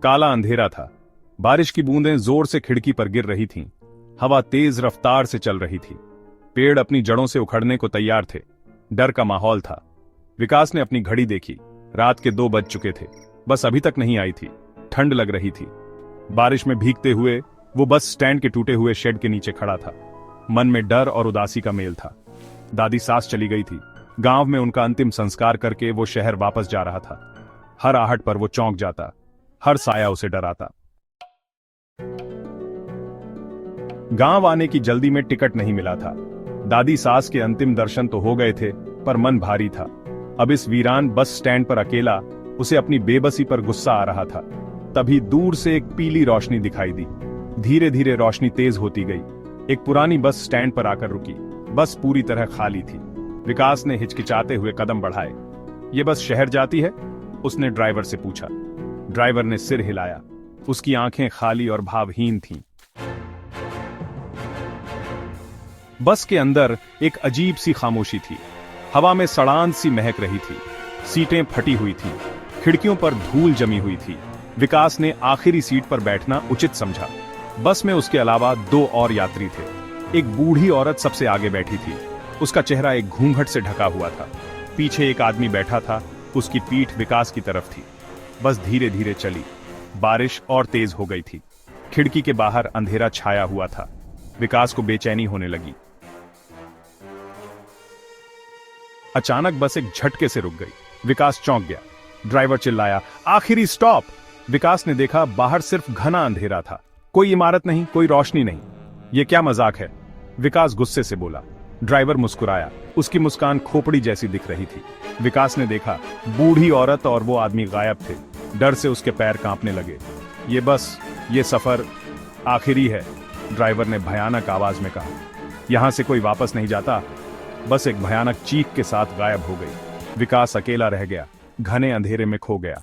काला अंधेरा था। बारिश की बूंदें जोर से खिड़की पर गिर रही थीं। हवा तेज रफ्तार से चल रही थी। पेड़ अपनी जड़ों से उखड़ने को तैयार थे। डर का माहौल था। विकास ने अपनी घड़ी देखी। रात के 2 बज चुके थे। बस अभी तक नहीं आई थी। ठंड लग रही थी। बारिश में भीगते हुए वो बस स्टैंड के टूटे हुए शेड के नीचे खड़ा था। मन में डर और उदासी का मेल था। दादी सास चली गई थी। गांव में उनका अंतिम संस्कार करके वो शहर वापस जा रहा था। हर आहट पर वो चौंक जाता। हर साया उसे डराता। गांव आने की जल्दी में टिकट नहीं मिला था। दादी सास के अंतिम दर्शन तो हो गए थे, पर मन भारी था। अब इस वीरान बस स्टैंड पर अकेला उसे अपनी बेबसी पर गुस्सा आ रहा था। तभी दूर से एक पीली रोशनी दिखाई दी। धीरे धीरे रोशनी तेज होती गई। एक पुरानी बस स्टैंड पर आकर रुकी। बस पूरी तरह खाली थी। विकास ने हिचकिचाते हुए कदम बढ़ाए। ये बस शहर जाती है? उसने ड्राइवर से पूछा। ड्राइवर ने सिर हिलाया। उसकी आंखें खाली और भावहीन थीं। बस के अंदर एक अजीब सी खामोशी थी। हवा में सड़ान सी महक रही थी। सीटें फटी हुई थीं। खिड़कियों पर धूल जमी हुई थी। विकास ने आखिरी सीट पर बैठना उचित समझा। बस में उसके अलावा 2 और यात्री थे। एक बूढ़ी औरत सबसे आगे बैठी थी। उसका चेहरा एक घूंघट से ढका हुआ था। पीछे एक आदमी बैठा था। उसकी पीठ विकास की तरफ थी। बस धीरे धीरे चली। बारिश और तेज हो गई थी। खिड़की के बाहर अंधेरा छाया हुआ था। विकास को बेचैनी होने लगी। अचानक बस एक झटके से रुक गई। विकास चौंक गया। ड्राइवर चिल्लाया, आखिरी स्टॉप! विकास ने देखा, बाहर सिर्फ घना अंधेरा था। कोई इमारत नहीं, कोई रोशनी नहीं। यह क्या मजाक है? विकास गुस्से से बोला। ड्राइवर मुस्कुराया। उसकी मुस्कान खोपड़ी जैसी दिख रही थी। विकास ने देखा, बूढ़ी औरत और वो आदमी गायब थे। डर से उसके पैर कांपने लगे। ये सफर आखिरी है, ड्राइवर ने भयानक आवाज में कहा। यहां से कोई वापस नहीं जाता। बस एक भयानक चीख के साथ गायब हो गई। विकास अकेला रह गया। घने अंधेरे में खो गया।